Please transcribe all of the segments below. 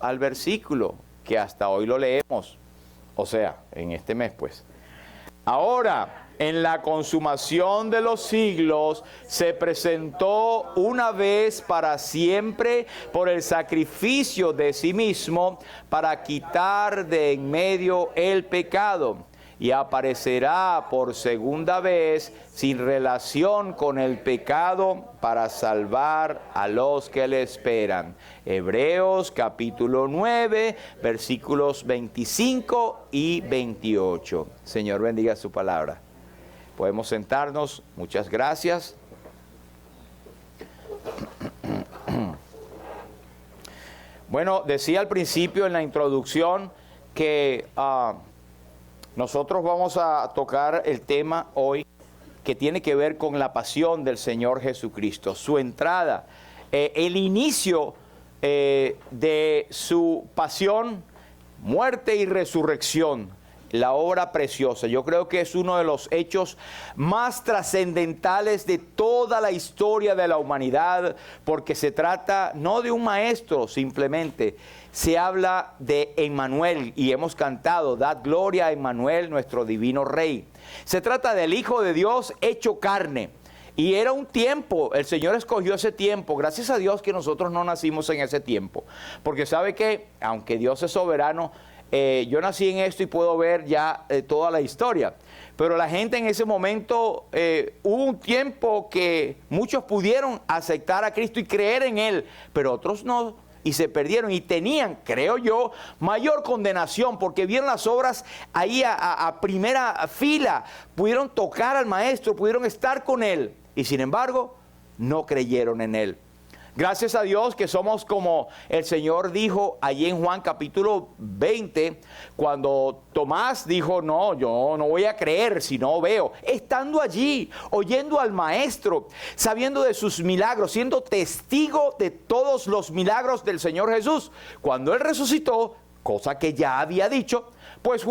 al versículo que hasta hoy lo leemos, o sea, en este mes pues. Ahora, en la consumación de los siglos, se presentó una vez para siempre por el sacrificio de sí mismo para quitar de en medio el pecado, y aparecerá por segunda vez sin relación con el pecado para salvar a los que le esperan. Hebreos capítulo 9, versículos 25 y 28. Señor, bendiga su palabra. Podemos sentarnos. Muchas gracias. Bueno, decía al principio en la introducción que nosotros vamos a tocar el tema hoy que tiene que ver con la pasión del Señor Jesucristo, su entrada, el inicio de su pasión, muerte y resurrección. La obra preciosa. Yo creo que es uno de los hechos más trascendentales de toda la historia de la humanidad, porque se trata no de un maestro simplemente, se habla de Emmanuel, y hemos cantado, dad gloria a Emmanuel, nuestro divino Rey. Se trata del Hijo de Dios hecho carne. Y era un tiempo, el Señor escogió ese tiempo, gracias a Dios que nosotros no nacimos en ese tiempo, porque sabe que, aunque Dios es soberano, yo nací en esto y puedo ver ya toda la historia. Pero la gente en ese momento, hubo un tiempo que muchos pudieron aceptar a Cristo y creer en Él, pero otros no, y se perdieron y tenían, creo yo, mayor condenación, porque vieron las obras ahí a primera fila, pudieron tocar al Maestro, pudieron estar con Él, y sin embargo, no creyeron en Él. Gracias a Dios que somos como el Señor dijo allí en Juan capítulo 20, cuando Tomás dijo, no, yo no voy a creer si no veo. Estando allí, oyendo al Maestro, sabiendo de sus milagros, siendo testigo de todos los milagros del Señor Jesús. Cuando Él resucitó, cosa que ya había dicho, pues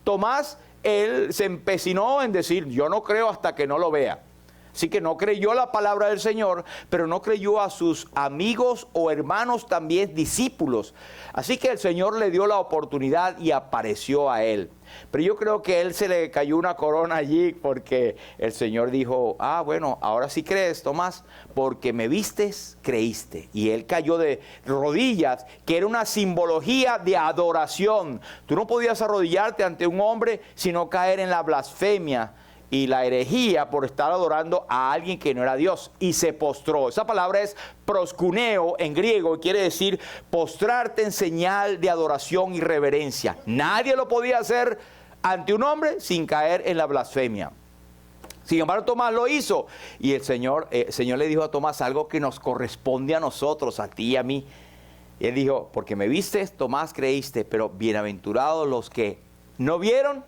Tomás, él se empecinó en decir, yo no creo hasta que no lo vea. Así que no creyó la palabra del Señor, pero no creyó a sus amigos o hermanos, también discípulos. Así que el Señor le dio la oportunidad y apareció a él. Pero yo creo que a él se le cayó una corona allí, porque el Señor dijo, bueno, ahora sí crees, Tomás, porque me vistes, creíste. Y él cayó de rodillas, que era una simbología de adoración. Tú no podías arrodillarte ante un hombre, sino caer en la blasfemia y la herejía por estar adorando a alguien que no era Dios, y se postró. Esa palabra es proskuneo en griego, y quiere decir postrarte en señal de adoración y reverencia. Nadie lo podía hacer ante un hombre sin caer en la blasfemia. Sin embargo, Tomás lo hizo, y el Señor le dijo a Tomás algo que nos corresponde a nosotros, a ti y a mí. Y él dijo, porque me viste, Tomás, creíste, pero bienaventurados los que no vieron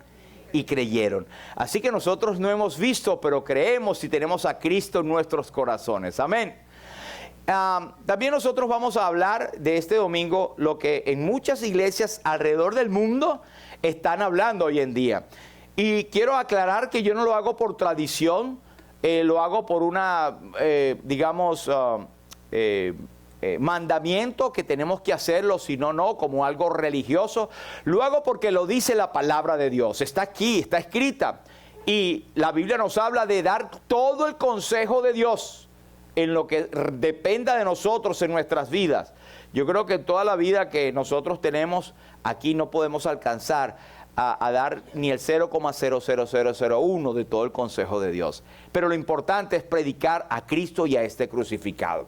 y creyeron. Así que nosotros no hemos visto, pero creemos y tenemos a Cristo en nuestros corazones. Amén. También nosotros vamos a hablar de este domingo lo que en muchas iglesias alrededor del mundo están hablando hoy en día. Y quiero aclarar que yo no lo hago por tradición, lo hago por una, mandamiento que tenemos que hacerlo, si no, como algo religioso. Lo hago porque lo dice la palabra de Dios, está aquí, está escrita, y la Biblia nos habla de dar todo el consejo de Dios en lo que dependa de nosotros en nuestras vidas. Yo creo que toda la vida que nosotros tenemos aquí no podemos alcanzar a dar ni el 0,00001 de todo el consejo de Dios. Pero lo importante es predicar a Cristo y a este crucificado.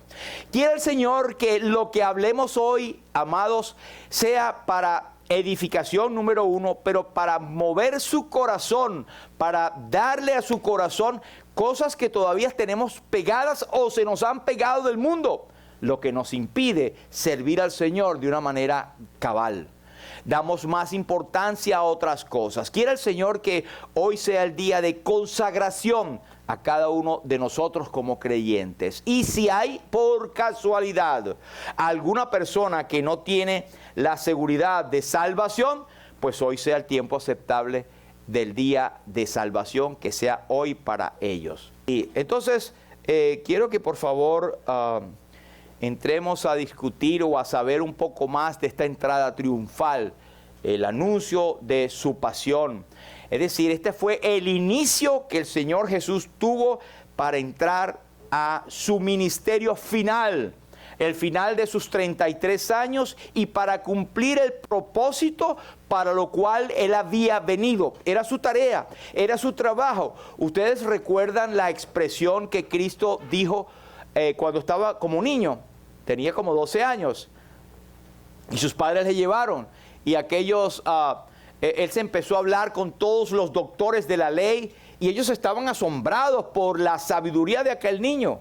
Quiere el Señor que lo que hablemos hoy, amados, sea para edificación número uno, pero para mover su corazón, para darle a su corazón cosas que todavía tenemos pegadas o se nos han pegado del mundo, lo que nos impide servir al Señor de una manera cabal. Damos más importancia a otras cosas. Quiere el Señor que hoy sea el día de consagración a cada uno de nosotros como creyentes. Y si hay por casualidad alguna persona que no tiene la seguridad de salvación, pues hoy sea el tiempo aceptable del día de salvación, que sea hoy para ellos. Y entonces quiero que por favor entremos a discutir o a saber un poco más de esta entrada triunfal, el anuncio de su pasión. Es decir, este fue el inicio que el Señor Jesús tuvo para entrar a su ministerio final, el final de sus 33 años y para cumplir el propósito para lo cual Él había venido. Era su tarea, era su trabajo. Ustedes recuerdan la expresión que Cristo dijo cuando estaba como niño, tenía como 12 años y sus padres le llevaron y aquellos, Él se empezó a hablar con todos los doctores de la ley y ellos estaban asombrados por la sabiduría de aquel niño.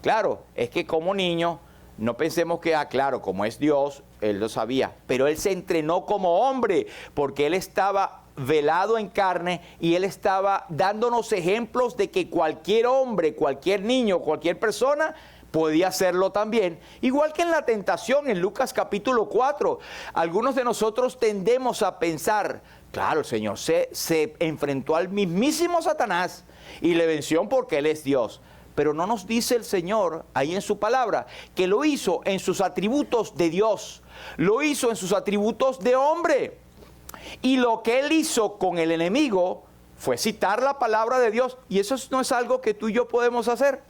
Claro, es que como niño, no pensemos que, claro, como es Dios, Él lo sabía, pero Él se entrenó como hombre, porque Él estaba velado en carne y Él estaba dándonos ejemplos de que cualquier hombre, cualquier niño, cualquier persona podía hacerlo también. Igual que en la tentación, en Lucas capítulo 4, algunos de nosotros tendemos a pensar, claro, el Señor se enfrentó al mismísimo Satanás y le venció porque Él es Dios. Pero no nos dice el Señor ahí en su palabra que lo hizo en sus atributos de Dios, lo hizo en sus atributos de hombre. Y lo que Él hizo con el enemigo fue citar la palabra de Dios, y eso no es algo que tú y yo podemos hacer.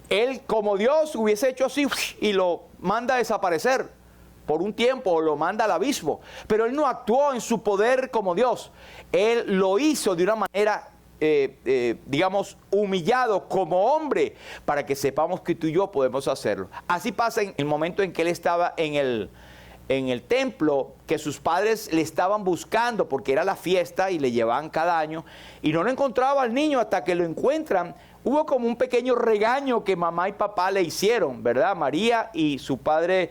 Él como Dios hubiese hecho así y lo manda a desaparecer por un tiempo o lo manda al abismo, pero Él no actuó en su poder como Dios. Él lo hizo de una manera digamos, humillado como hombre, para que sepamos que tú y yo podemos hacerlo. Así pasa en el momento en que Él estaba en el templo, que sus padres le estaban buscando porque era la fiesta y le llevaban cada año, y no lo encontraba al niño. Hasta que lo encuentran, hubo como un pequeño regaño que mamá y papá le hicieron, ¿verdad? María y su padre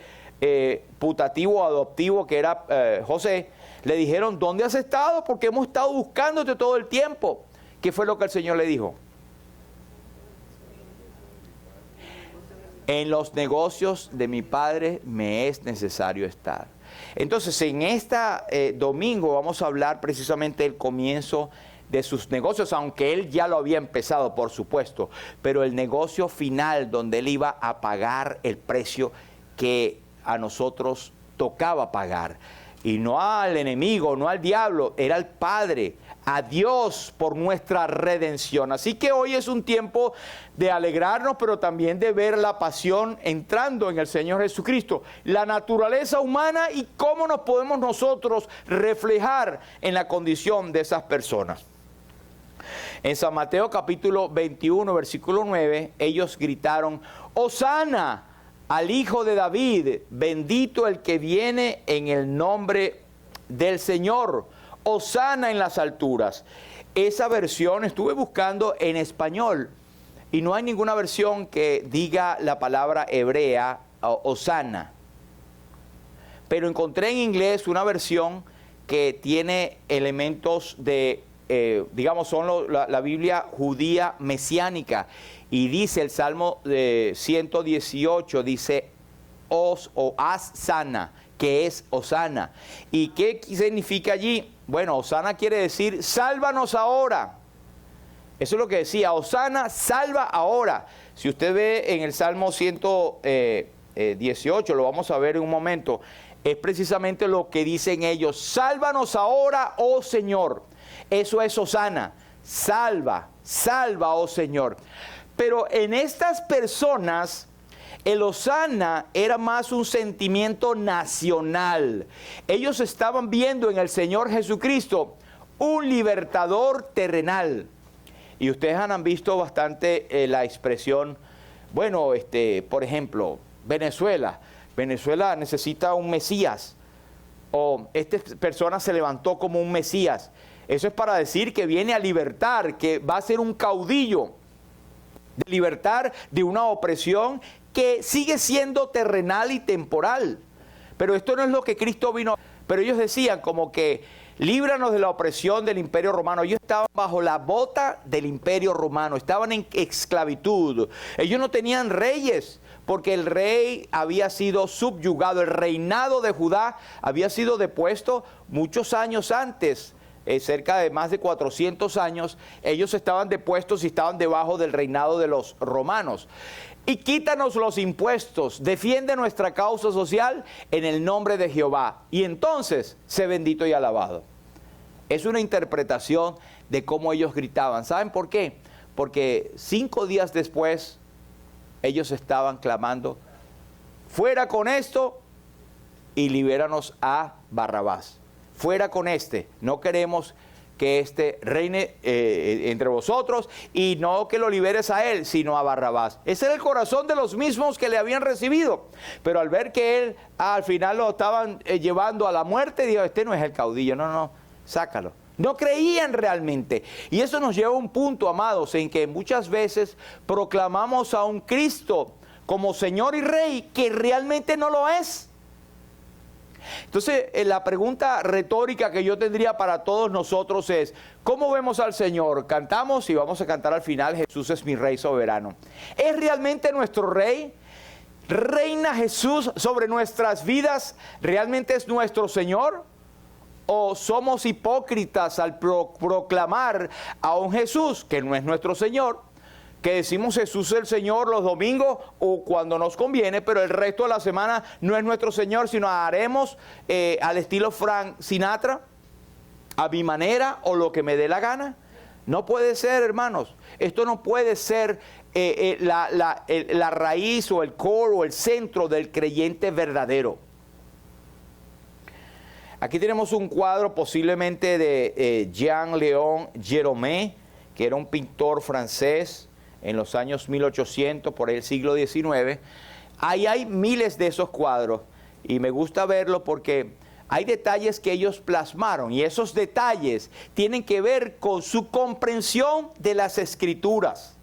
putativo o adoptivo, que era José, le dijeron: ¿dónde has estado? Porque hemos estado buscándote todo el tiempo. ¿Qué fue lo que el Señor le dijo? En los negocios de mi Padre me es necesario estar. Entonces, en este domingo vamos a hablar precisamente del comienzo de sus negocios, aunque Él ya lo había empezado, por supuesto, pero el negocio final donde Él iba a pagar el precio que a nosotros tocaba pagar. Y no al enemigo, no al diablo, era al Padre, a Dios por nuestra redención. Así que hoy es un tiempo de alegrarnos, pero también de ver la pasión entrando en el Señor Jesucristo, la naturaleza humana y cómo nos podemos nosotros reflejar en la condición de esas personas. En San Mateo capítulo 21, versículo 9, ellos gritaron: ¡Hosana al Hijo de David! Bendito el que viene en el nombre del Señor. Hosana en las alturas. Esa versión estuve buscando en español y no hay ninguna versión que diga la palabra hebrea Hosana. Pero encontré en inglés una versión que tiene elementos de, digamos, son la Biblia judía mesiánica. Y dice el Salmo 118, dice haz sana, que es Hosana. ¿Y qué significa allí? Bueno, Hosana quiere decir sálvanos ahora. Eso es lo que decía, Hosana, salva ahora. Si usted ve en el Salmo 118, lo vamos a ver en un momento, es precisamente lo que dicen ellos: sálvanos ahora, oh Señor. Eso es Hosana, salva, salva, oh Señor. Pero en estas personas, el Hosana era más un sentimiento nacional. Ellos estaban viendo en el Señor Jesucristo un libertador terrenal. Y ustedes han visto bastante la expresión, bueno, por ejemplo, Venezuela. Venezuela necesita un Mesías. O esta persona se levantó como un Mesías. Eso es para decir que viene a libertar, que va a ser un caudillo. De libertar de una opresión que sigue siendo terrenal y temporal. Pero esto no es lo que Cristo vino. Pero ellos decían como que líbranos de la opresión del Imperio Romano. Ellos estaban bajo la bota del Imperio Romano, estaban en esclavitud. Ellos no tenían reyes, porque el rey había sido subyugado. El reinado de Judá había sido depuesto muchos años antes. Cerca de más de 400 años, ellos estaban depuestos y estaban debajo del reinado de los romanos. y quítanos los impuestos, defiende nuestra causa social en el nombre de Jehová. Y entonces, sé bendito y alabado. Es una interpretación de cómo ellos gritaban. ¿Saben por qué? Porque 5 días después, ellos estaban clamando, fuera con esto y libéranos a Barrabás. Fuera con este, no queremos que este reine entre vosotros y no que lo liberes a él, sino a Barrabás. Ese era el corazón de los mismos que le habían recibido. Pero al ver que él al final lo estaban llevando a la muerte, dijo, este no es el caudillo, no, sácalo. No creían realmente. Y eso nos lleva a un punto, amados, en que muchas veces proclamamos a un Cristo como Señor y Rey que realmente no lo es. Entonces, la pregunta retórica que yo tendría para todos nosotros es, ¿cómo vemos al Señor? Cantamos y vamos a cantar al final, Jesús es mi Rey soberano. ¿Es realmente nuestro Rey? ¿Reina Jesús sobre nuestras vidas? ¿Realmente es nuestro Señor? ¿O somos hipócritas al proclamar a un Jesús que no es nuestro Señor? Que decimos Jesús es el Señor los domingos o cuando nos conviene, pero el resto de la semana no es nuestro Señor, sino haremos al estilo Frank Sinatra, a mi manera o lo que me dé la gana. No puede ser, hermanos. Esto no puede ser la raíz o el core o el centro del creyente verdadero. Aquí tenemos un cuadro posiblemente de Jean-Léon Gérôme, que era un pintor francés en los años 1800, por el siglo XIX. Ahí hay miles de esos cuadros y me gusta verlo porque hay detalles que ellos plasmaron y esos detalles tienen que ver con su comprensión de las Escrituras,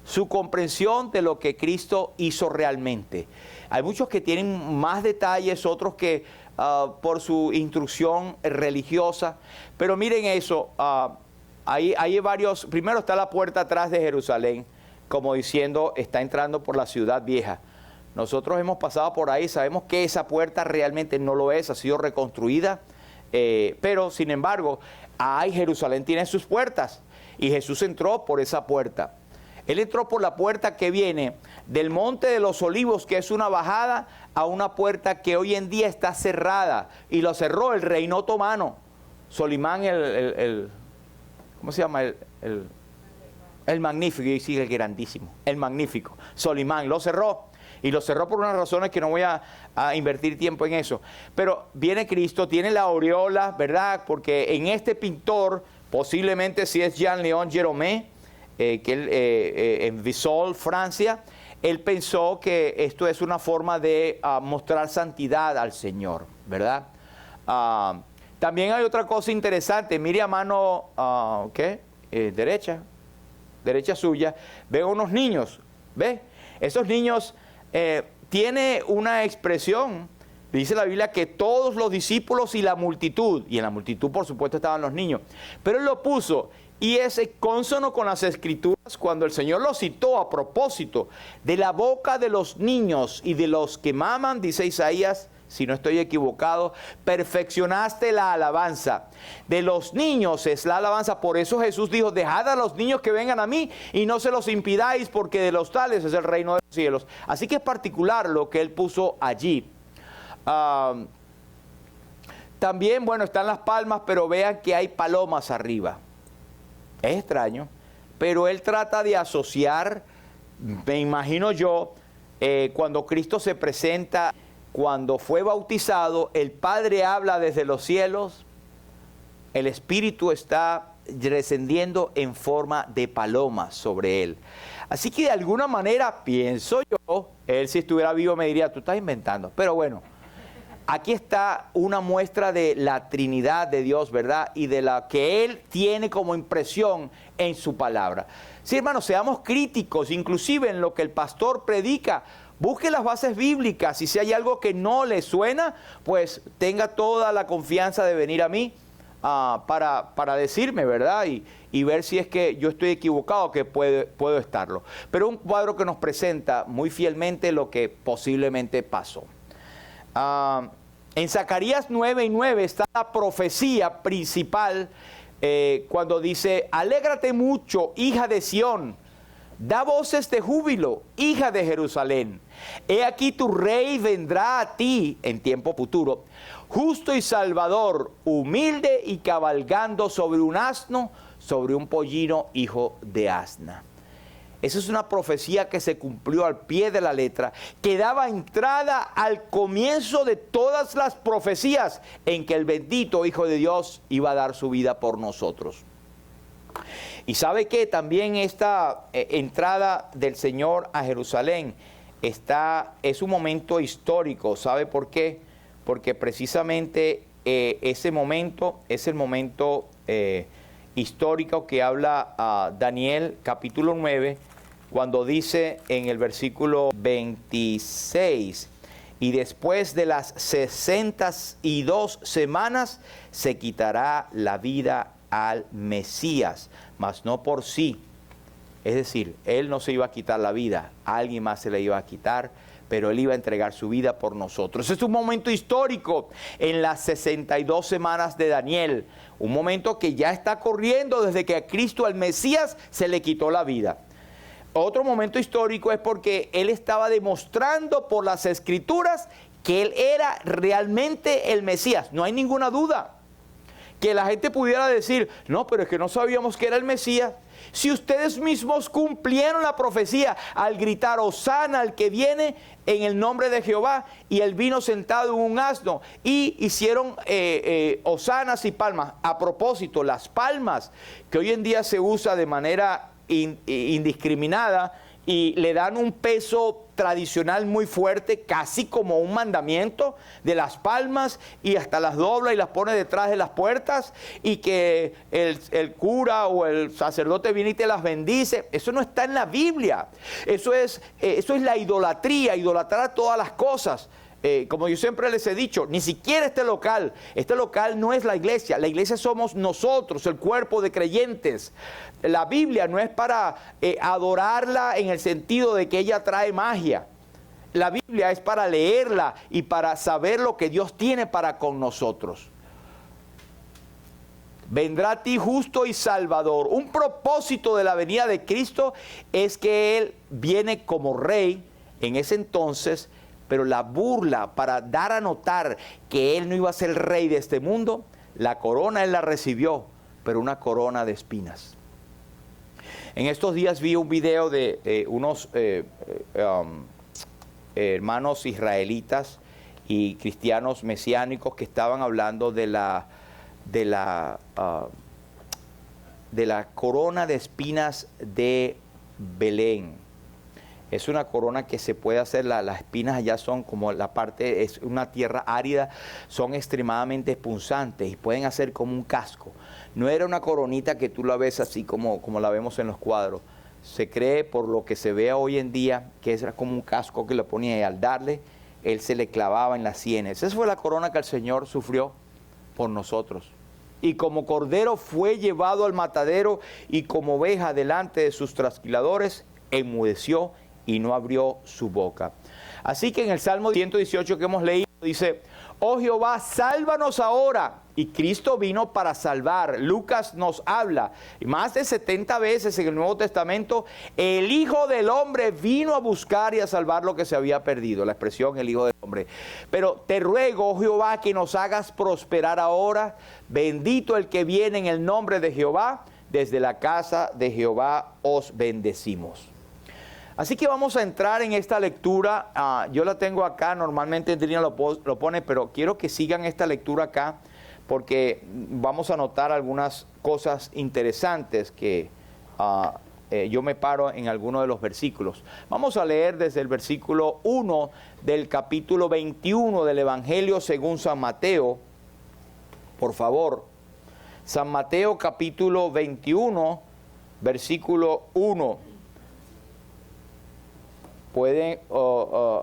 su comprensión de lo que Cristo hizo realmente. Hay muchos que tienen más detalles, otros que por su instrucción religiosa, pero miren eso. Hay varios, primero está la puerta atrás de Jerusalén, como diciendo, está entrando por la ciudad vieja. Nosotros hemos pasado por ahí, sabemos que esa puerta realmente no lo es, ha sido reconstruida, pero sin embargo, Jerusalén tiene sus puertas y Jesús entró por esa puerta. Él entró por la puerta que viene del Monte de los Olivos, que es una bajada a una puerta que hoy en día está cerrada y lo cerró el reino otomano. Solimán ¿cómo se llama? El magnífico, y sí, el grandísimo, el magnífico. Solimán lo cerró, y lo cerró por unas razones que no voy a invertir tiempo en eso. Pero viene Cristo, tiene la aureola, ¿verdad? Porque en este pintor, posiblemente si es Jean-Léon Gérôme, que él, en Visol, Francia, él pensó que esto es una forma de mostrar santidad al Señor, ¿verdad? También hay otra cosa interesante. Mire a mano derecha suya, ve unos niños, ¿ve? Esos niños tiene una expresión, dice la Biblia, que todos los discípulos y la multitud, y en la multitud por supuesto estaban los niños, pero él lo puso, y es consono con las Escrituras cuando el Señor lo citó a propósito de la boca de los niños y de los que maman, dice Isaías, si no estoy equivocado, perfeccionaste la alabanza. De los niños es la alabanza. Por eso Jesús dijo, dejad a los niños que vengan a mí y no se los impidáis, porque de los tales es el reino de los cielos. Así que es particular lo que él puso allí. También, bueno, están las palmas, pero vean que hay palomas arriba. Es extraño, pero él trata de asociar, me imagino yo, cuando Cristo se presenta. Cuando fue bautizado, el Padre habla desde los cielos, el Espíritu está descendiendo en forma de paloma sobre él. Así que de alguna manera, pienso yo, él si estuviera vivo me diría, tú estás inventando. Pero bueno, aquí está una muestra de la Trinidad de Dios, ¿verdad? Y de la que él tiene como impresión en su palabra. Sí, hermanos, seamos críticos, inclusive en lo que el pastor predica. Busque las bases bíblicas y si hay algo que no le suena, pues tenga toda la confianza de venir a mí para decirme, ¿verdad? Y ver si es que yo estoy equivocado, que puedo estarlo. Pero un cuadro que nos presenta muy fielmente lo que posiblemente pasó. En Zacarías 9:9 está la profecía principal cuando dice, alégrate mucho, hija de Sión. Da voces de júbilo, hija de Jerusalén. He aquí tu rey vendrá a ti en tiempo futuro, justo y salvador, humilde y cabalgando sobre un asno, sobre un pollino, hijo de asna. Esa es una profecía que se cumplió al pie de la letra, que daba entrada al comienzo de todas las profecías en que el bendito Hijo de Dios iba a dar su vida por nosotros. Y sabe que también esta entrada del Señor a Jerusalén es un momento histórico. ¿Sabe por qué? Porque precisamente ese momento es el momento histórico que habla Daniel capítulo 9, cuando dice en el versículo 26, y después de las 62 semanas se quitará la vida al Mesías, mas no por sí. Es decir, él no se iba a quitar la vida, alguien más se la iba a quitar, pero él iba a entregar su vida por nosotros. Es un momento histórico en las 62 semanas de Daniel, un momento que ya está corriendo desde que a Cristo, al Mesías, se le quitó la vida. Otro momento histórico es porque él estaba demostrando por las Escrituras que él era realmente el Mesías. No hay ninguna duda. Que la gente pudiera decir, no, pero es que no sabíamos que era el Mesías. Si ustedes mismos cumplieron la profecía al gritar, Hosana al que viene en el nombre de Jehová, y él vino sentado en un asno, y hicieron hosanas y palmas. A propósito, las palmas que hoy en día se usa de manera indiscriminada y le dan un peso tradicional muy fuerte, casi como un mandamiento de las palmas, y hasta las dobla y las pone detrás de las puertas, y que el cura o el sacerdote viene y te las bendice. Eso no está en la Biblia. Eso es la idolatría, idolatrar todas las cosas. Como yo siempre les he dicho, ni siquiera este local no es la iglesia somos nosotros, el cuerpo de creyentes. La Biblia no es para adorarla en el sentido de que ella trae magia. La Biblia es para leerla y para saber lo que Dios tiene para con nosotros. Vendrá a ti justo y salvador. Un propósito de la venida de Cristo es que Él viene como rey en ese entonces. Pero la burla para dar a notar que Él no iba a ser el rey de este mundo, la corona Él la recibió, pero una corona de espinas. En estos días vi un video de unos hermanos israelitas y cristianos mesiánicos que estaban hablando de la corona de espinas de Belén. Es una corona que se puede hacer, las espinas allá son como la parte, es una tierra árida, son extremadamente punzantes y pueden hacer como un casco. No era una coronita que tú la ves así como la vemos en los cuadros. Se cree, por lo que se ve hoy en día, que era como un casco que le ponía, y al darle, él se le clavaba en las sienes. Esa fue la corona que el Señor sufrió por nosotros. Y como cordero fue llevado al matadero, y como oveja delante de sus trasquiladores, enmudeció y no abrió su boca. Así que en el Salmo 118 que hemos leído dice, oh Jehová, sálvanos ahora. Y Cristo vino para salvar. Lucas nos habla más de 70 veces en el Nuevo Testamento, el Hijo del Hombre vino a buscar y a salvar lo que se había perdido. La expresión el Hijo del Hombre. Pero te ruego, oh Jehová, que nos hagas prosperar ahora. Bendito el que viene en el nombre de Jehová. Desde la casa de Jehová os bendecimos. Así que vamos a entrar en esta lectura. Yo la tengo acá, normalmente Trina lo pone, pero quiero que sigan esta lectura acá, porque vamos a notar algunas cosas interesantes que yo me paro en algunos de los versículos. Vamos a leer desde el versículo 1 del capítulo 21 del Evangelio según San Mateo. Por favor, San Mateo capítulo 21, versículo 1. Pueden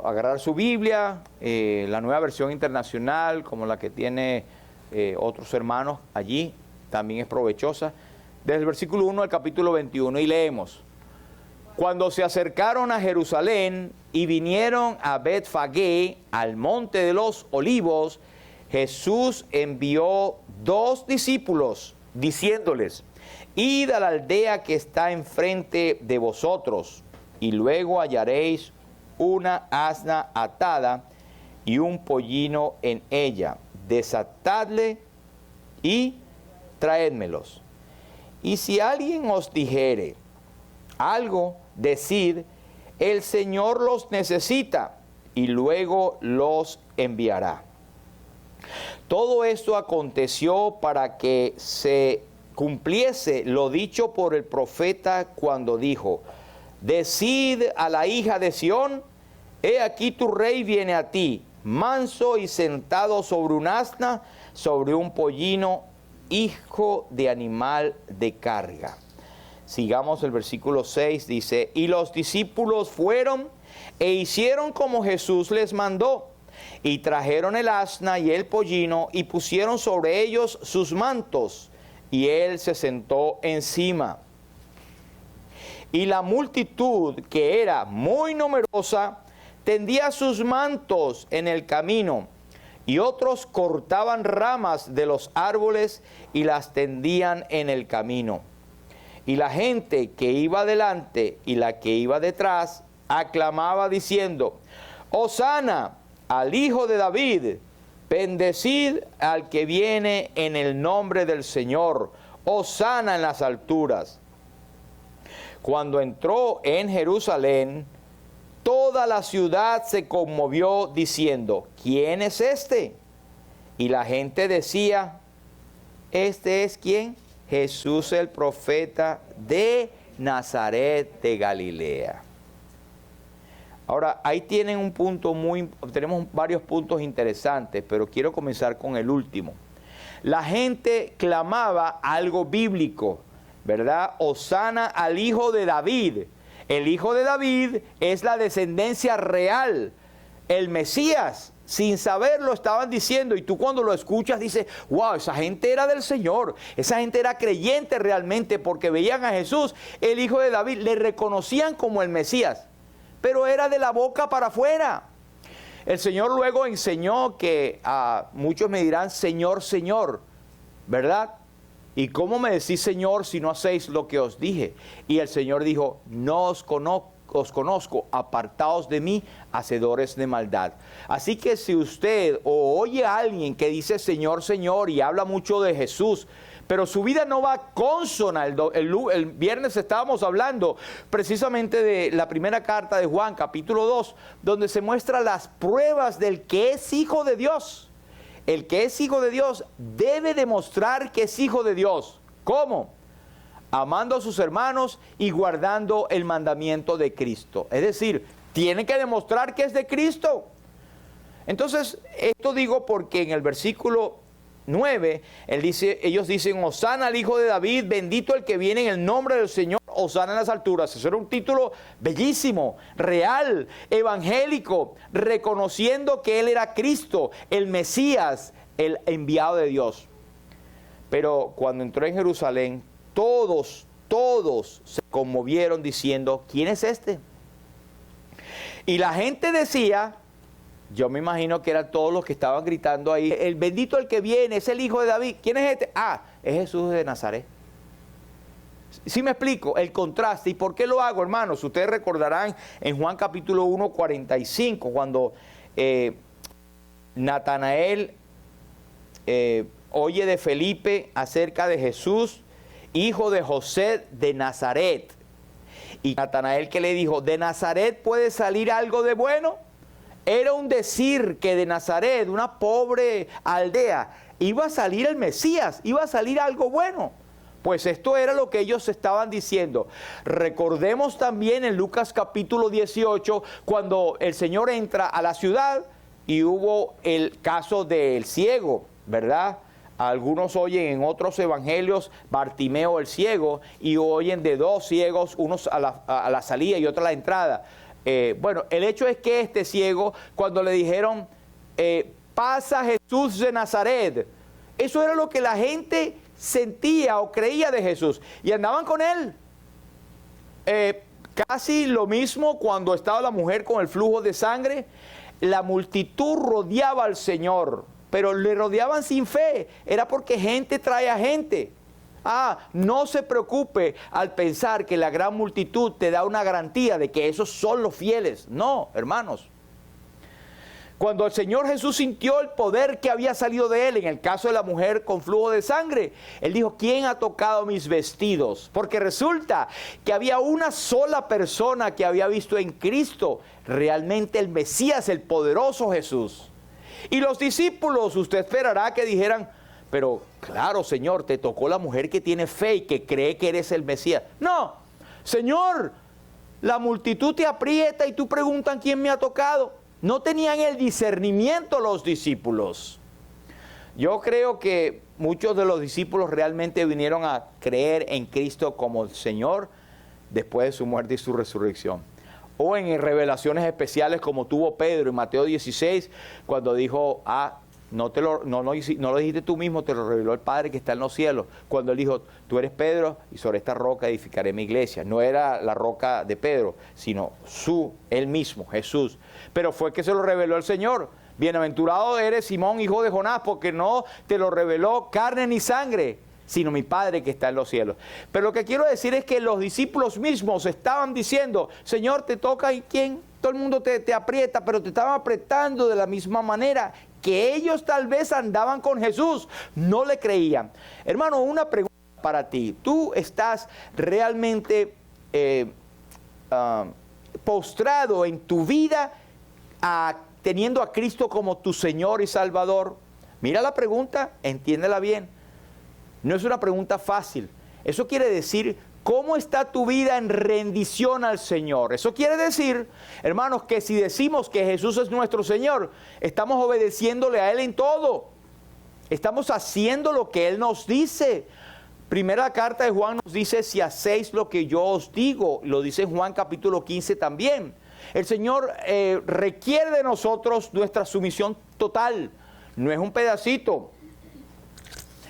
agarrar su Biblia, la Nueva Versión Internacional, como la que tiene otros hermanos allí, también es provechosa. Desde el versículo 1 al capítulo 21, y leemos. Cuando se acercaron a Jerusalén y vinieron a Betfagé, al monte de los olivos, Jesús envió 2 discípulos, diciéndoles, id a la aldea que está enfrente de vosotros, y luego hallaréis una asna atada y un pollino en ella. Desatadle y traédmelos. Y si alguien os dijere algo, decid, el Señor los necesita, y luego los enviará. Todo esto aconteció para que se cumpliese lo dicho por el profeta cuando dijo, decid a la hija de Sión, he aquí tu rey viene a ti, manso y sentado sobre un asna, sobre un pollino, hijo de animal de carga. Sigamos el versículo 6, dice, y los discípulos fueron e hicieron como Jesús les mandó, y trajeron el asna y el pollino, y pusieron sobre ellos sus mantos, y él se sentó encima. Y la multitud, que era muy numerosa, tendía sus mantos en el camino, y otros cortaban ramas de los árboles y las tendían en el camino. Y la gente que iba delante y la que iba detrás aclamaba diciendo, Hosana al Hijo de David, bendecid al que viene en el nombre del Señor, Hosana en las alturas. Cuando entró en Jerusalén, toda la ciudad se conmovió diciendo, ¿quién es este? Y la gente decía, ¿este es quién? Jesús el profeta de Nazaret de Galilea. Ahora, ahí tienen un punto tenemos varios puntos interesantes, pero quiero comenzar con el último. La gente clamaba algo bíblico, ¿verdad? Hosana al Hijo de David. El Hijo de David es la descendencia real, el Mesías. Sin saberlo estaban diciendo, y tú cuando lo escuchas dices, wow, esa gente era del Señor, esa gente era creyente realmente porque veían a Jesús, el Hijo de David, le reconocían como el Mesías, pero era de la boca para afuera. El Señor luego enseñó que muchos me dirán, Señor, Señor, ¿verdad? ¿Y cómo me decís Señor si no hacéis lo que os dije? Y el Señor dijo, no os conozco, apartaos de mí, hacedores de maldad. Así que si usted oye a alguien que dice Señor, Señor y habla mucho de Jesús, pero su vida no va consona, el viernes estábamos hablando precisamente de la primera carta de Juan, capítulo 2, donde se muestran las pruebas del que es hijo de Dios. El que es hijo de Dios debe demostrar que es hijo de Dios. ¿Cómo? Amando a sus hermanos y guardando el mandamiento de Cristo. Es decir, tiene que demostrar que es de Cristo. Entonces, esto digo porque en el versículo 9, ellos dicen, Hosana al Hijo de David, bendito el que viene en el nombre del Señor, Hosana en las alturas. Eso era un título bellísimo, real, evangélico, reconociendo que Él era Cristo, el Mesías, el enviado de Dios. Pero cuando entró en Jerusalén, todos se conmovieron diciendo, ¿quién es este? Y la gente decía, yo me imagino que eran todos los que estaban gritando ahí, el bendito el que viene, es el Hijo de David. ¿Quién es este? Es Jesús de Nazaret. ¿Sí me explico? El contraste. ¿Y por qué lo hago, hermanos? Ustedes recordarán en Juan capítulo 1, 45, cuando Natanael oye de Felipe acerca de Jesús, hijo de José de Nazaret. Y Natanael que le dijo, ¿de Nazaret puede salir algo de bueno? Era un decir que de Nazaret, una pobre aldea, iba a salir el Mesías, iba a salir algo bueno. Pues esto era lo que ellos estaban diciendo. Recordemos también en Lucas capítulo 18, cuando el Señor entra a la ciudad y hubo el caso del ciego, ¿verdad? Algunos oyen en otros evangelios Bartimeo el ciego y oyen de dos ciegos, unos a la salida y otro a la entrada. Bueno, el hecho es que este ciego, cuando le dijeron, pasa Jesús de Nazaret, eso era lo que la gente sentía o creía de Jesús y andaban con él. Casi lo mismo cuando estaba la mujer con el flujo de sangre, la multitud rodeaba al Señor, pero le rodeaban sin fe, era porque gente trae a gente. No se preocupe al pensar que la gran multitud te da una garantía de que esos son los fieles. No, hermanos. Cuando el Señor Jesús sintió el poder que había salido de él, en el caso de la mujer con flujo de sangre, él dijo, ¿quién ha tocado mis vestidos? Porque resulta que había una sola persona que había visto en Cristo realmente el Mesías, el poderoso Jesús. Y los discípulos, usted esperará que dijeran, pero claro, Señor, te tocó la mujer que tiene fe y que cree que eres el Mesías. No, Señor, la multitud te aprieta y tú preguntas quién me ha tocado. No tenían el discernimiento los discípulos. Yo creo que muchos de los discípulos realmente vinieron a creer en Cristo como el Señor después de su muerte y su resurrección. O en revelaciones especiales como tuvo Pedro en Mateo 16, cuando dijo, no lo dijiste tú mismo, te lo reveló el Padre que está en los cielos. Cuando él dijo, tú eres Pedro y sobre esta roca edificaré mi iglesia. No era la roca de Pedro, sino él mismo, Jesús. Pero fue que se lo reveló el Señor. Bienaventurado eres Simón, hijo de Jonás, porque no te lo reveló carne ni sangre, sino mi Padre que está en los cielos. Pero lo que quiero decir es que los discípulos mismos estaban diciendo, Señor, te toca y quién, todo el mundo te aprieta, pero te estaban apretando de la misma manera que ellos tal vez andaban con Jesús, no le creían. Hermano, una pregunta para ti. ¿Tú estás realmente postrado en tu vida teniendo a Cristo como tu Señor y Salvador? Mira la pregunta, entiéndela bien. No es una pregunta fácil. Eso quiere decir, ¿cómo está tu vida en rendición al Señor? Eso quiere decir, hermanos, que si decimos que Jesús es nuestro Señor, estamos obedeciéndole a Él en todo. Estamos haciendo lo que Él nos dice. Primera carta de Juan nos dice, si hacéis lo que yo os digo. Lo dice en Juan capítulo 15 también. El Señor requiere de nosotros nuestra sumisión total. No es un pedacito.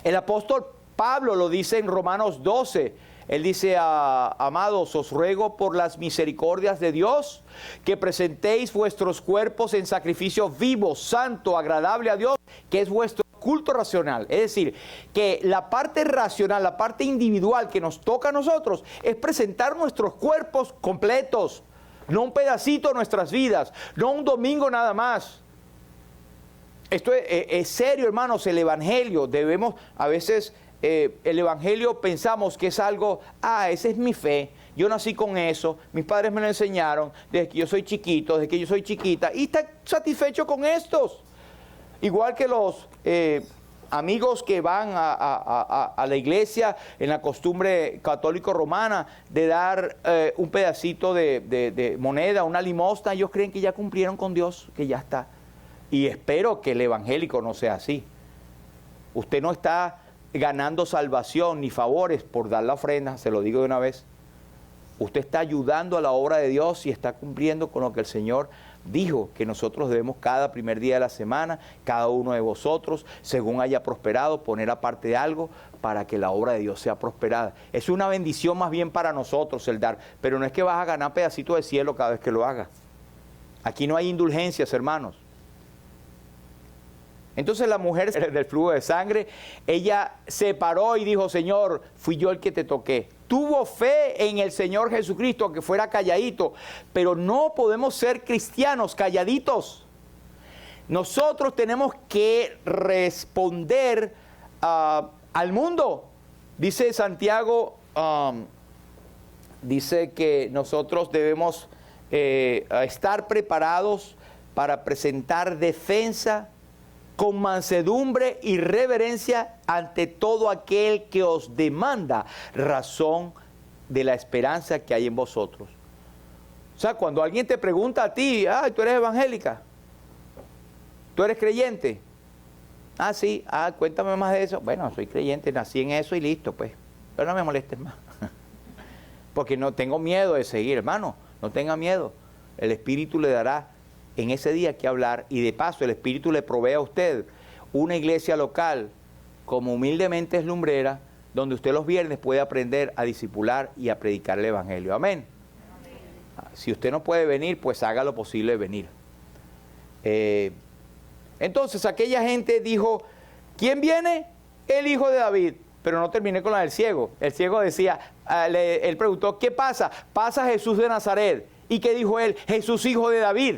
El apóstol Pablo lo dice en Romanos 12. Él dice, amados, os ruego por las misericordias de Dios, que presentéis vuestros cuerpos en sacrificio vivo, santo, agradable a Dios, que es vuestro culto racional. Es decir, que la parte racional, la parte individual que nos toca a nosotros, es presentar nuestros cuerpos completos, no un pedacito de nuestras vidas, no un domingo nada más. Esto es serio, hermanos, el Evangelio. Debemos, a veces, el Evangelio pensamos que es algo, esa es mi fe, yo nací con eso, mis padres me lo enseñaron, desde que yo soy chiquito, desde que yo soy chiquita, y está satisfecho con estos. Igual que los amigos que van a la iglesia en la costumbre católico-romana de dar un pedacito de moneda, una limosna, ellos creen que ya cumplieron con Dios, que ya está. Y espero que el evangélico no sea así. Usted no está ganando salvación ni favores por dar la ofrenda, se lo digo de una vez. Usted está ayudando a la obra de Dios y está cumpliendo con lo que el Señor dijo, que nosotros debemos cada primer día de la semana, cada uno de vosotros, según haya prosperado, poner aparte de algo para que la obra de Dios sea prosperada. Es una bendición más bien para nosotros el dar, pero no es que vas a ganar pedacitos de cielo cada vez que lo hagas. Aquí no hay indulgencias, hermanos. Entonces la mujer del flujo de sangre, ella se paró y dijo, Señor, fui yo el que te toqué. Tuvo fe en el Señor Jesucristo, aunque fuera calladito, pero no podemos ser cristianos calladitos. Nosotros tenemos que responder al mundo. Dice Santiago, dice que nosotros debemos estar preparados para presentar defensa con mansedumbre y reverencia ante todo aquel que os demanda razón de la esperanza que hay en vosotros. O sea, cuando alguien te pregunta a ti, ¿tú eres evangélica? ¿Tú eres creyente? Sí, cuéntame más de eso. Bueno, soy creyente, nací en eso y listo, pues. Pero no me molestes más. Porque no tengo miedo de seguir, hermano. No tenga miedo. El Espíritu le dará en ese día que hablar, y de paso el Espíritu le provee a usted una iglesia local como humildemente es lumbrera, donde usted los viernes puede aprender a discipular y a predicar el Evangelio. Amén. Si usted no puede venir, pues haga lo posible de venir. Entonces aquella gente dijo, ¿quién viene? El Hijo de David. pero no terminé con la del ciego. El ciego decía, él preguntó, ¿qué pasa? Pasa Jesús de Nazaret. ¿Y qué dijo él? Jesús, hijo de David.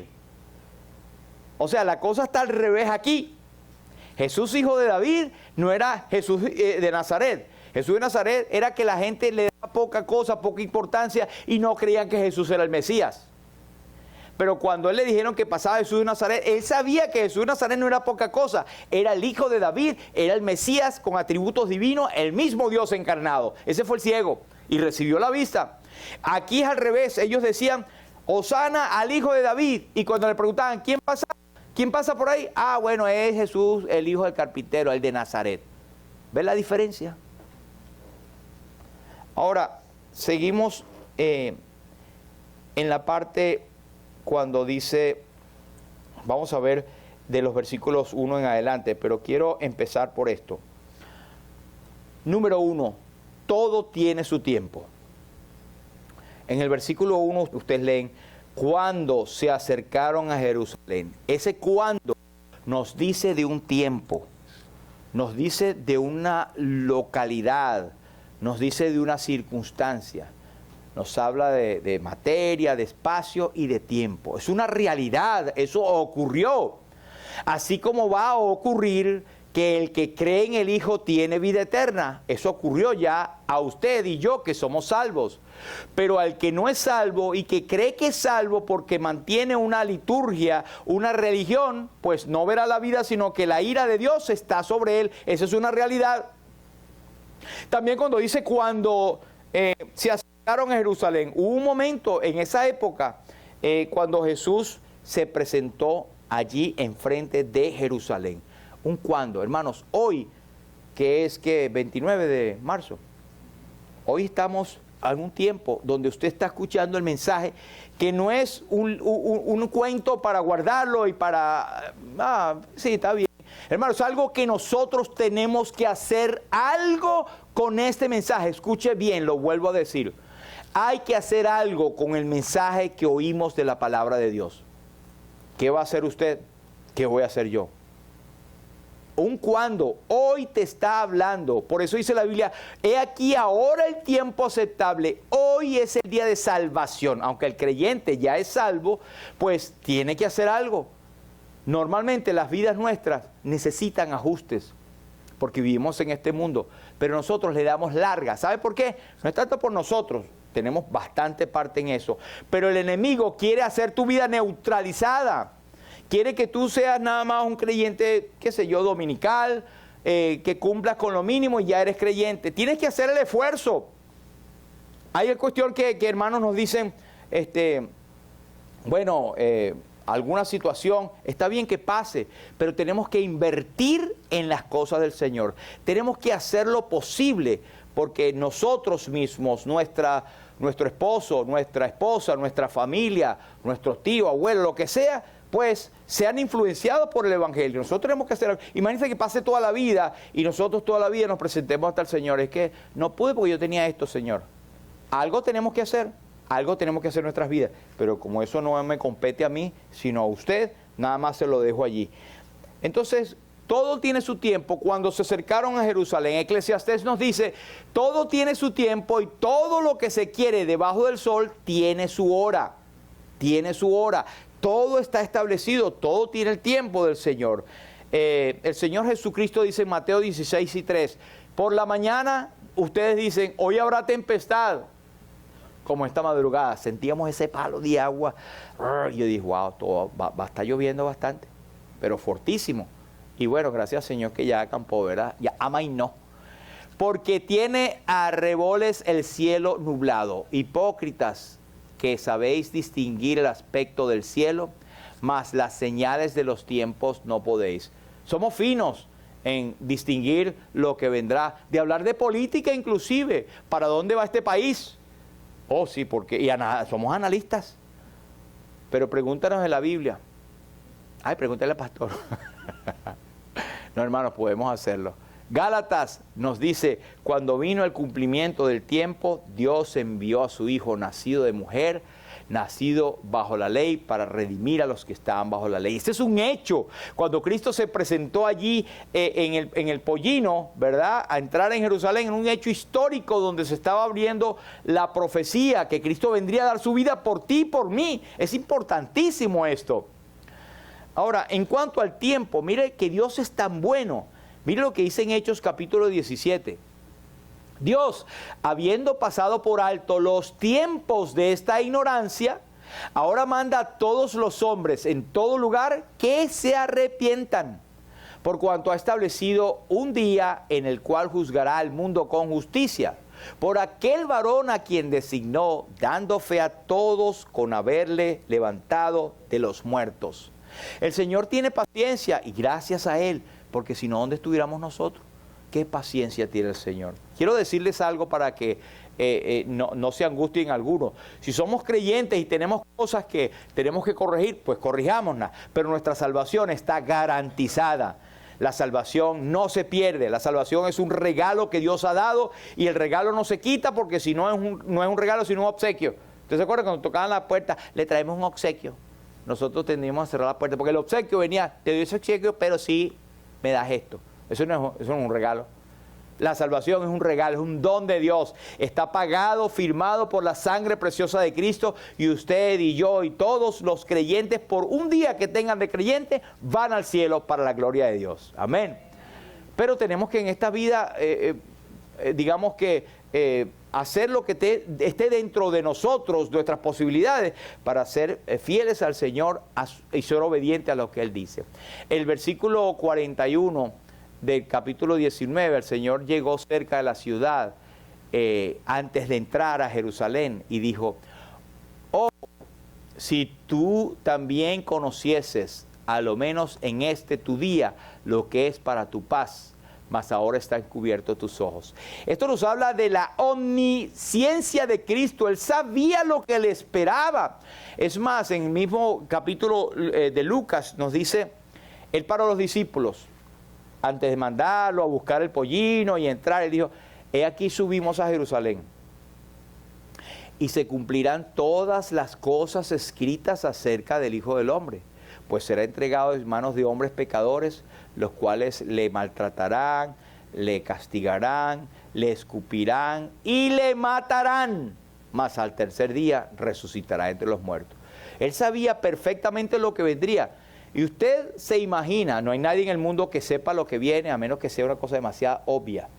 O sea, la cosa está al revés aquí. Jesús, hijo de David, no era Jesús de Nazaret. Jesús de Nazaret era que la gente le daba poca cosa, poca importancia y no creían que Jesús era el Mesías. Pero cuando él le dijeron que pasaba Jesús de Nazaret, él sabía que Jesús de Nazaret no era poca cosa. Era el hijo de David, era el Mesías con atributos divinos, el mismo Dios encarnado. Ese fue el ciego y recibió la vista. Aquí es al revés, ellos decían, Hosana al hijo de David. Y cuando le preguntaban, ¿quién pasa por ahí? Ah, bueno, es Jesús, el hijo del carpintero, el de Nazaret. ¿Ves la diferencia? Ahora, seguimos en la parte cuando dice, vamos a ver de los versículos 1 en adelante, pero quiero empezar por esto. Número 1, todo tiene su tiempo. En el versículo 1 ustedes leen, cuando se acercaron a Jerusalén. Ese cuando nos dice de un tiempo, nos dice de una localidad, nos dice de una circunstancia. Nos habla de materia, de espacio y de tiempo. Es una realidad, eso ocurrió. Así como va a ocurrir que el que cree en el Hijo tiene vida eterna. Eso ocurrió ya a usted y yo que somos salvos. Pero al que no es salvo y que cree que es salvo porque mantiene una liturgia, una religión, pues no verá la vida, sino que la ira de Dios está sobre él. Esa es una realidad. También cuando dice cuando se acercaron a Jerusalén, hubo un momento en esa época cuando Jesús se presentó allí enfrente de Jerusalén. ¿Un cuándo? Hermanos, hoy, que es 29 de marzo, hoy estamos en un tiempo donde usted está escuchando el mensaje que no es un cuento para guardarlo y para... sí, está bien. Hermanos, algo que nosotros tenemos que hacer algo con este mensaje. Escuche bien, lo vuelvo a decir. Hay que hacer algo con el mensaje que oímos de la palabra de Dios. ¿Qué va a hacer usted? ¿Qué voy a hacer yo? Un cuando, hoy te está hablando. Por eso dice la Biblia, he aquí ahora el tiempo aceptable. Hoy es el día de salvación. Aunque el creyente ya es salvo, pues tiene que hacer algo. Normalmente las vidas nuestras necesitan ajustes, porque vivimos en este mundo, pero nosotros le damos larga. ¿Sabe por qué? No es tanto por nosotros, tenemos bastante parte en eso, pero el enemigo quiere hacer tu vida neutralizada. Quiere que tú seas nada más un creyente, qué sé yo, dominical, que cumplas con lo mínimo y ya eres creyente. Tienes que hacer el esfuerzo. Hay cuestión que hermanos nos dicen, alguna situación, está bien que pase, pero tenemos que invertir en las cosas del Señor. Tenemos que hacer lo posible, porque nosotros mismos, nuestro esposo, nuestra esposa, nuestra familia, nuestros tíos, abuelos, lo que sea, pues sean influenciados por el Evangelio. Nosotros tenemos que hacer, imagínense que pase toda la vida y nosotros toda la vida nos presentemos hasta el Señor. Es que no pude porque yo tenía esto, Señor. Algo tenemos que hacer. Algo tenemos que hacer en nuestras vidas, pero como eso no me compete a mí, sino a usted, nada más se lo dejo allí. Entonces, todo tiene su tiempo. Cuando se acercaron a Jerusalén, Eclesiastés nos dice, todo tiene su tiempo y todo lo que se quiere debajo del sol tiene su hora. Tiene su hora. Todo está establecido, todo tiene el tiempo del Señor. El Señor Jesucristo dice en Mateo 16:3, por la mañana ustedes dicen, hoy habrá tempestad. Como esta madrugada, sentíamos ese palo de agua. Y yo dije, wow, todo va a estar lloviendo bastante, pero fortísimo. Y bueno, gracias Señor que ya acampó, ¿verdad? Ya amainó. Porque tiene a reboles el cielo nublado. Hipócritas, que sabéis distinguir el aspecto del cielo, mas las señales de los tiempos no podéis. Somos finos en distinguir lo que vendrá. De hablar de política inclusive. ¿Para dónde va este país? Oh, sí, porque somos analistas. Pero pregúntanos en la Biblia. Ay, pregúntale al pastor. No, hermanos, podemos hacerlo. Gálatas nos dice, cuando vino el cumplimiento del tiempo, Dios envió a su Hijo nacido de mujer, nacido bajo la ley para redimir a los que estaban bajo la ley. Este es un hecho. Cuando Cristo se presentó allí en el pollino, ¿verdad?, a entrar en Jerusalén, en un hecho histórico donde se estaba abriendo la profecía que Cristo vendría a dar su vida por ti y por mí. Es importantísimo esto. Ahora, en cuanto al tiempo, mire que Dios es tan bueno. Mire lo que dice en Hechos capítulo 17. Dios, habiendo pasado por alto los tiempos de esta ignorancia, ahora manda a todos los hombres en todo lugar que se arrepientan, por cuanto ha establecido un día en el cual juzgará al mundo con justicia, por aquel varón a quien designó, dando fe a todos con haberle levantado de los muertos. El Señor tiene paciencia y gracias a Él, porque si no, ¿dónde estuviéramos nosotros? ¿Qué paciencia tiene el Señor? Quiero decirles algo para que no se angustien algunos. Si somos creyentes y tenemos cosas que tenemos que corregir, pues corrijámoslas. Pero nuestra salvación está garantizada. La salvación no se pierde. La salvación es un regalo que Dios ha dado y el regalo no se quita porque si no es un regalo, sino un obsequio. ¿Ustedes se acuerdan cuando tocaban la puerta? Le traemos un obsequio. Nosotros tendríamos a cerrar la puerta porque el obsequio venía, te doy ese obsequio, pero sí me das esto. Eso no es un regalo. La salvación es un regalo, es un don de Dios. Está pagado, firmado por la sangre preciosa de Cristo. Y usted y yo y todos los creyentes, por un día que tengan de creyente, van al cielo para la gloria de Dios. Amén. Pero tenemos que en esta vida, hacer lo que esté dentro de nosotros, nuestras posibilidades, para ser fieles al Señor y ser obedientes a lo que Él dice. El versículo 41 del capítulo 19, el Señor llegó cerca de la ciudad antes de entrar a Jerusalén y dijo: oh, si tú también conocieses, a lo menos en este tu día, lo que es para tu paz, mas ahora están cubiertos tus ojos. Esto nos habla de la omnisciencia de Cristo. Él sabía lo que le esperaba. Es más, en el mismo capítulo de Lucas nos dice, Él paró a los discípulos, antes de mandarlo a buscar el pollino y entrar, Él dijo: he aquí subimos a Jerusalén, y se cumplirán todas las cosas escritas acerca del Hijo del Hombre, pues será entregado en manos de hombres pecadores, los cuales le maltratarán, le castigarán, le escupirán y le matarán, mas al tercer día resucitará entre los muertos. Él sabía perfectamente lo que vendría. Y usted se imagina, no hay nadie en el mundo que sepa lo que viene, a menos que sea una cosa demasiado obvia.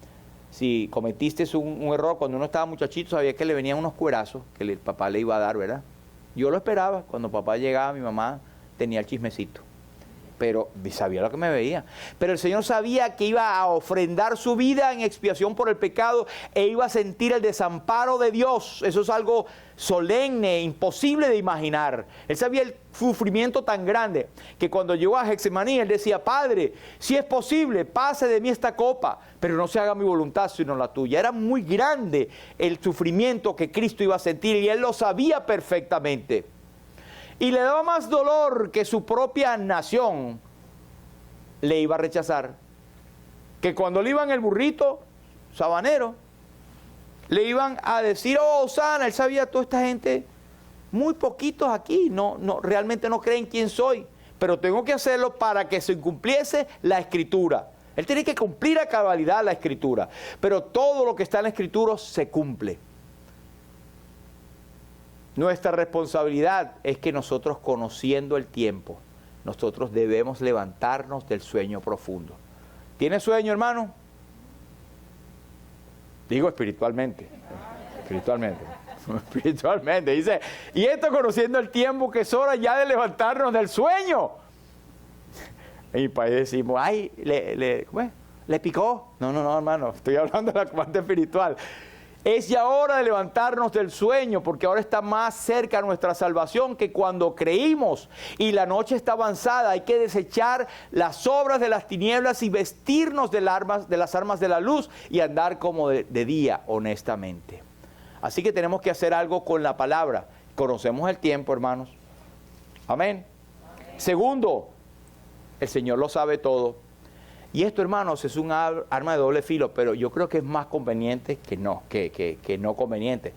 Si cometiste un error cuando uno estaba muchachito, sabía que le venían unos cuerazos que el papá le iba a dar, ¿verdad? Yo lo esperaba. Cuando papá llegaba, mi mamá tenía el chismecito, pero sabía lo que me veía. Pero el Señor sabía que iba a ofrendar su vida en expiación por el pecado e iba a sentir el desamparo de Dios. Eso es algo solemne, imposible de imaginar. Él sabía el sufrimiento tan grande que cuando llegó a Getsemaní, Él decía: Padre, si es posible, pase de mí esta copa, pero no se haga mi voluntad sino la tuya. Era muy grande el sufrimiento que Cristo iba a sentir y Él lo sabía perfectamente. Y le daba más dolor que su propia nación le iba a rechazar. Que cuando le iban el burrito sabanero, le iban a decir: oh, Osana. Él sabía, toda esta gente, muy poquitos aquí, realmente no creen quién soy. Pero tengo que hacerlo para que se cumpliese la Escritura. Él tiene que cumplir a cabalidad la Escritura. Pero todo lo que está en la Escritura se cumple. Nuestra responsabilidad es que nosotros, conociendo el tiempo, nosotros debemos levantarnos del sueño profundo. ¿Tiene sueño, hermano? Digo espiritualmente. Espiritualmente. Dice, y esto conociendo el tiempo, que es hora ya de levantarnos del sueño. En mi país decimos: ay, le picó. No, hermano, estoy hablando de la parte espiritual. Es ya hora de levantarnos del sueño, porque ahora está más cerca nuestra salvación que cuando creímos, y la noche está avanzada. Hay que desechar las obras de las tinieblas y vestirnos de las armas de la luz y andar como de día, honestamente. Así que tenemos que hacer algo con la palabra. Conocemos el tiempo, hermanos. Amén. Segundo, el Señor lo sabe todo. Y esto, hermanos, es un arma de doble filo, pero yo creo que es más conveniente que no conveniente.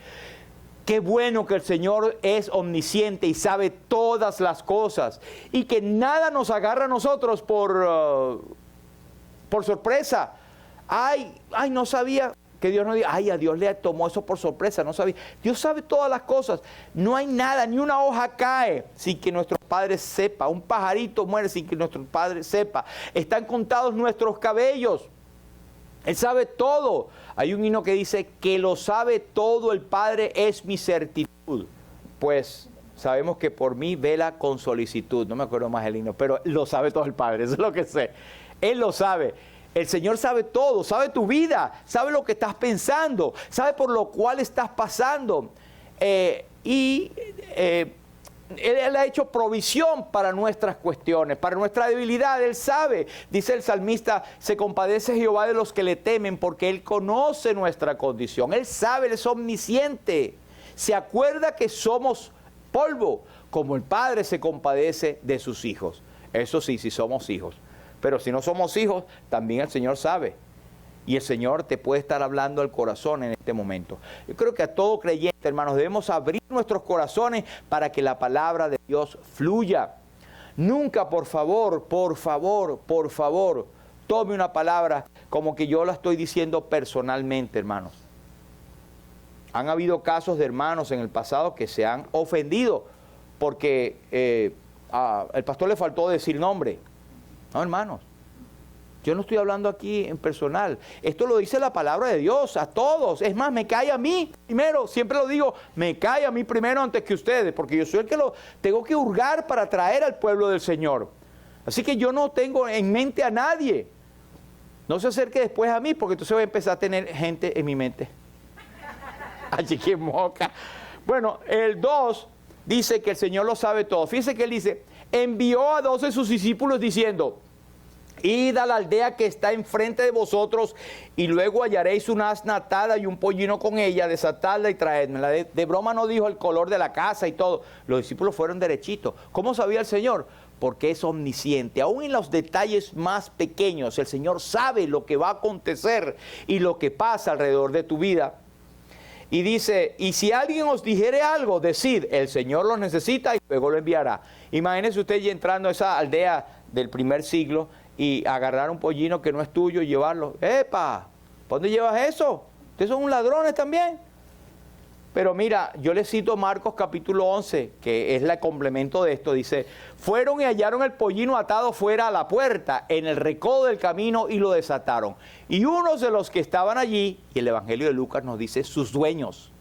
Qué bueno que el Señor es omnisciente y sabe todas las cosas y que nada nos agarra a nosotros por sorpresa. Ay, no sabía que Dios no diga, ay, a Dios le tomó eso por sorpresa, no sabía. Dios sabe todas las cosas. No hay nada, ni una hoja cae sin que nuestro Padre sepa. Un pajarito muere sin que nuestro Padre sepa. Están contados nuestros cabellos. Él sabe todo. Hay un himno que dice que lo sabe todo el Padre es mi certitud. Pues sabemos que por mí vela con solicitud. No me acuerdo más el himno, pero lo sabe todo el Padre, eso es lo que sé. Él lo sabe. El Señor sabe todo, sabe tu vida, sabe lo que estás pensando, sabe por lo cual estás pasando. Él ha hecho provisión para nuestras cuestiones, para nuestra debilidad. Él sabe, dice el salmista, se compadece Jehová de los que le temen porque Él conoce nuestra condición. Él sabe, Él es omnisciente. Se acuerda que somos polvo, como el Padre se compadece de sus hijos. Eso sí, si somos hijos. Pero si no somos hijos, también el Señor sabe. Y el Señor te puede estar hablando al corazón en este momento. Yo creo que a todo creyente, hermanos, debemos abrir nuestros corazones para que la palabra de Dios fluya. Nunca, por favor, tome una palabra como que yo la estoy diciendo personalmente, hermanos. Han habido casos de hermanos en el pasado que se han ofendido porque el pastor le faltó decir nombre. No, hermanos. Yo no estoy hablando aquí en personal. Esto lo dice la palabra de Dios a todos. Es más, me cae a mí primero. Siempre lo digo, me cae a mí primero antes que ustedes, porque yo soy el que lo tengo que hurgar para traer al pueblo del Señor. Así que yo no tengo en mente a nadie. No se acerque después a mí, porque entonces voy a empezar a tener gente en mi mente. Así que moca. Bueno, el 2 dice que el Señor lo sabe todo. Fíjense que él dice, envió a 12 de sus discípulos diciendo, id a la aldea que está enfrente de vosotros y luego hallaréis una asna atada y un pollino con ella, desatadla y traédmela. De broma no dijo el color de la casa y todo. Los discípulos fueron derechitos. ¿Cómo sabía el Señor? Porque es omnisciente. Aún en los detalles más pequeños, el Señor sabe lo que va a acontecer y lo que pasa alrededor de tu vida. Y dice, y si alguien os dijere algo, decid, el Señor lo necesita y luego lo enviará. Imagínese usted ya entrando a esa aldea del primer siglo y agarrar un pollino que no es tuyo y llevarlo. ¡Epa! ¿Por dónde llevas eso? Ustedes son ladrones también. Pero mira, yo les cito Marcos capítulo 11, que es el complemento de esto. Dice, fueron y hallaron el pollino atado fuera a la puerta, en el recodo del camino, y lo desataron. Y unos de los que estaban allí, y el Evangelio de Lucas nos dice, sus dueños,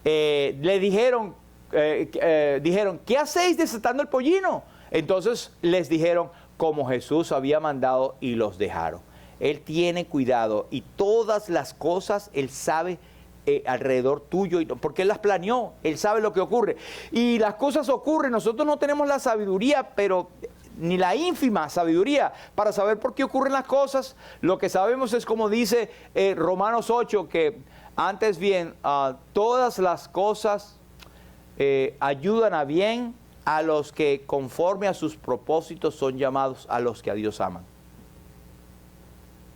le dijeron, ¿qué hacéis desatando el pollino? Entonces les dijeron, como Jesús había mandado, y los dejaron. Él tiene cuidado y todas las cosas Él sabe alrededor tuyo, porque Él las planeó, Él sabe lo que ocurre. Y las cosas ocurren, nosotros no tenemos la sabiduría, pero ni la ínfima sabiduría para saber por qué ocurren las cosas. Lo que sabemos es como dice Romanos 8, que antes bien, todas las cosas ayudan a bien a los que conforme a sus propósitos son llamados, a los que a Dios aman.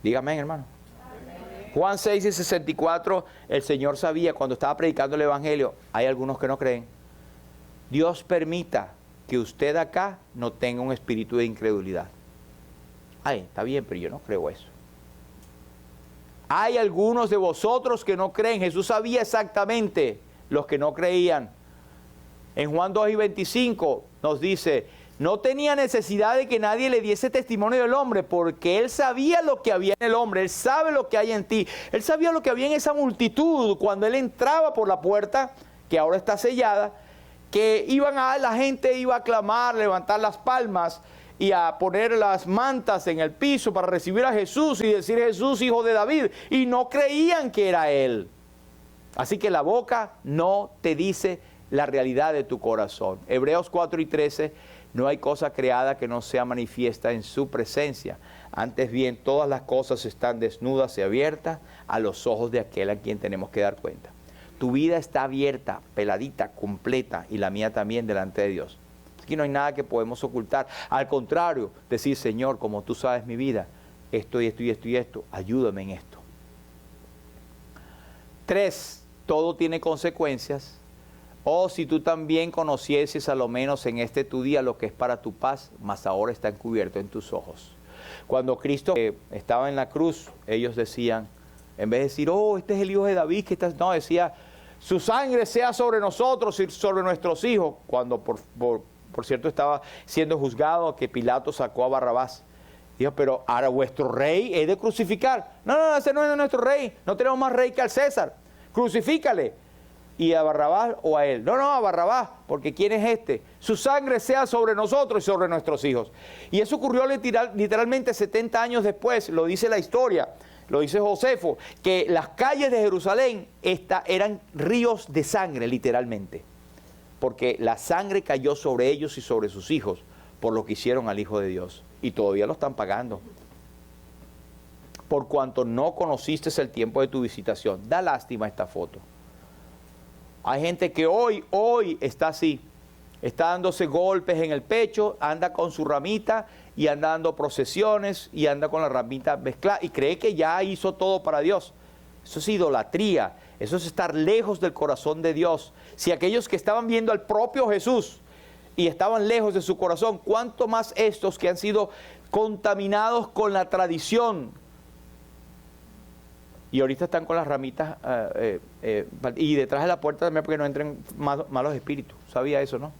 Dígame, hermano. Juan 6 y 64, el Señor sabía cuando estaba predicando el Evangelio, hay algunos que no creen. Dios permita que usted acá no tenga un espíritu de incredulidad. Ay, está bien, pero yo no creo eso. Hay algunos de vosotros que no creen. Jesús sabía exactamente los que no creían. En Juan 2 y 25 nos dice, no tenía necesidad de que nadie le diese testimonio del hombre, porque Él sabía lo que había en el hombre, Él sabe lo que hay en ti. Él sabía lo que había en esa multitud cuando Él entraba por la puerta, que ahora está sellada, que la gente iba a clamar, levantar las palmas y a poner las mantas en el piso para recibir a Jesús y decir Jesús, hijo de David, y no creían que era Él. Así que la boca no te dice la realidad de tu corazón. Hebreos 4 y 13, no hay cosa creada que no sea manifiesta en su presencia. Antes bien, todas las cosas están desnudas y abiertas a los ojos de aquel a quien tenemos que dar cuenta. Tu vida está abierta, peladita, completa, y la mía también delante de Dios. Aquí no hay nada que podemos ocultar. Al contrario, decir, Señor, como tú sabes mi vida, esto y esto y esto y esto, ayúdame en esto. 3, todo tiene consecuencias. Oh, si tú también conocieses a lo menos en este tu día lo que es para tu paz, mas ahora está encubierto en tus ojos. Cuando Cristo estaba en la cruz, ellos decían, en vez de decir, oh, este es el hijo de David, que está... no, decía, su sangre sea sobre nosotros y sobre nuestros hijos. Cuando, por cierto, estaba siendo juzgado, que Pilato sacó a Barrabás. Dijo, pero ahora vuestro rey es de crucificar. No, no, ese no es nuestro rey. No tenemos más rey que al César. Crucifícale. ¿Y a Barrabás o a él? No, no, a Barrabás, porque ¿quién es este? Su sangre sea sobre nosotros y sobre nuestros hijos. Y eso ocurrió literalmente 70 años después, lo dice la historia, lo dice Josefo, que las calles de Jerusalén eran ríos de sangre, literalmente, porque la sangre cayó sobre ellos y sobre sus hijos por lo que hicieron al Hijo de Dios. Y todavía lo están pagando. Por cuanto no conociste el tiempo de tu visitación. Da lástima esta foto. Hay gente que hoy está así, está dándose golpes en el pecho, anda con su ramita y anda dando procesiones y anda con la ramita mezclada y cree que ya hizo todo para Dios. Eso es idolatría, eso es estar lejos del corazón de Dios. Si aquellos que estaban viendo al propio Jesús y estaban lejos de su corazón, ¿cuánto más estos que han sido contaminados con la tradición? Y ahorita están con las ramitas y detrás de la puerta también porque no entren malos espíritus. ¿Sabía eso, no?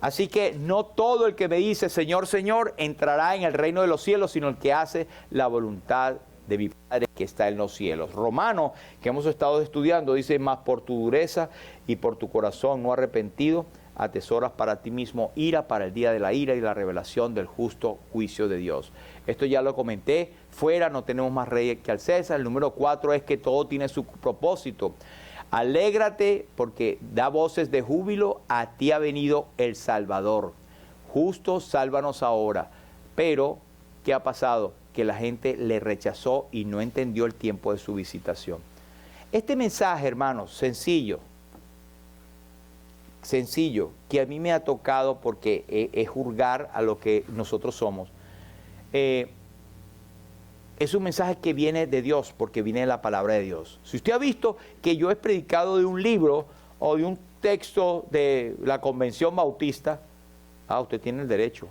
Así que no todo el que me dice Señor, Señor entrará en el reino de los cielos, sino el que hace la voluntad de mi Padre que está en los cielos. Romano, que hemos estado estudiando, dice, mas por tu dureza y por tu corazón no arrepentido, atesoras para ti mismo ira para el día de la ira y la revelación del justo juicio de Dios. Esto ya lo comenté, fuera no tenemos más rey que al César. El número 4 es que todo tiene su propósito. Alégrate porque da voces de júbilo, a ti ha venido el Salvador. Justo, sálvanos ahora. Pero, ¿qué ha pasado? Que la gente le rechazó y no entendió el tiempo de su visitación. Este mensaje, hermanos, sencillo, que a mí me ha tocado porque es juzgar a lo que nosotros somos. Es un mensaje que viene de Dios, porque viene de la palabra de Dios. Si usted ha visto que yo he predicado de un libro o de un texto de la Convención Bautista, usted tiene el derecho,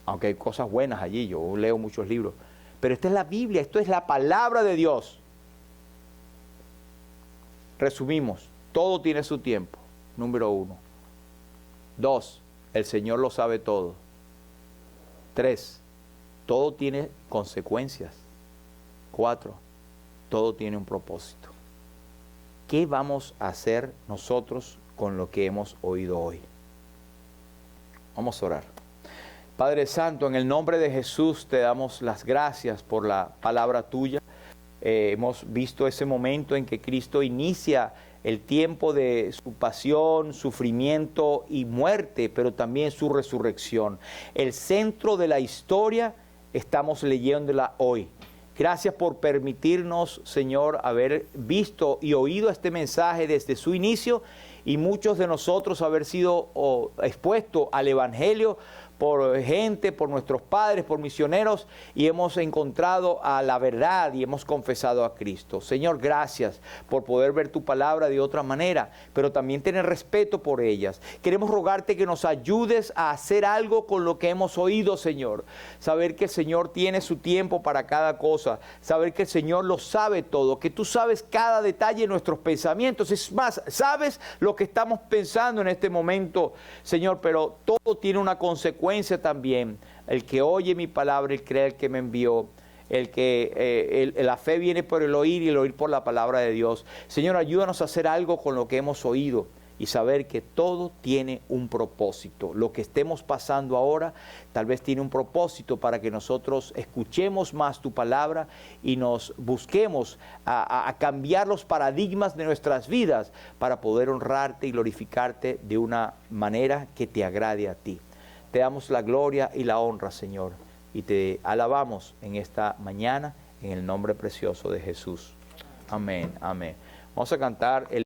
aunque hay cosas buenas allí, yo leo muchos libros, pero esta es la Biblia, esto es la palabra de Dios. Resumimos, todo tiene su tiempo. Número 1. 2. El Señor lo sabe todo. 3. Todo tiene consecuencias. 4. Todo tiene un propósito. ¿Qué vamos a hacer nosotros con lo que hemos oído hoy? Vamos a orar. Padre Santo, en el nombre de Jesús te damos las gracias por la palabra tuya. Hemos visto ese momento en que Cristo inicia el tiempo de su pasión, sufrimiento y muerte, pero también su resurrección. El centro de la historia estamos leyéndola hoy. Gracias por permitirnos, Señor, haber visto y oído este mensaje desde su inicio y muchos de nosotros haber sido expuestos al Evangelio por gente, por nuestros padres, por misioneros, y hemos encontrado a la verdad y hemos confesado a Cristo. Señor, gracias por poder ver tu palabra de otra manera, pero también tener respeto por ellas. Queremos rogarte que nos ayudes a hacer algo con lo que hemos oído, Señor. Saber que el Señor tiene su tiempo para cada cosa, saber que el Señor lo sabe todo, que tú sabes cada detalle de nuestros pensamientos. Es más, sabes lo que estamos pensando en este momento, Señor, pero todo tiene una consecuencia también. El que oye mi palabra y cree el que me envió, la fe viene por el oír y el oír por la palabra de Dios. Señor, ayúdanos a hacer algo con lo que hemos oído y saber que todo tiene un propósito. Lo que estemos pasando ahora tal vez tiene un propósito para que nosotros escuchemos más tu palabra y nos busquemos a cambiar los paradigmas de nuestras vidas para poder honrarte y glorificarte de una manera que te agrade a ti. Te damos la gloria y la honra, Señor, y te alabamos en esta mañana en el nombre precioso de Jesús. Amén, amén. Vamos a cantar el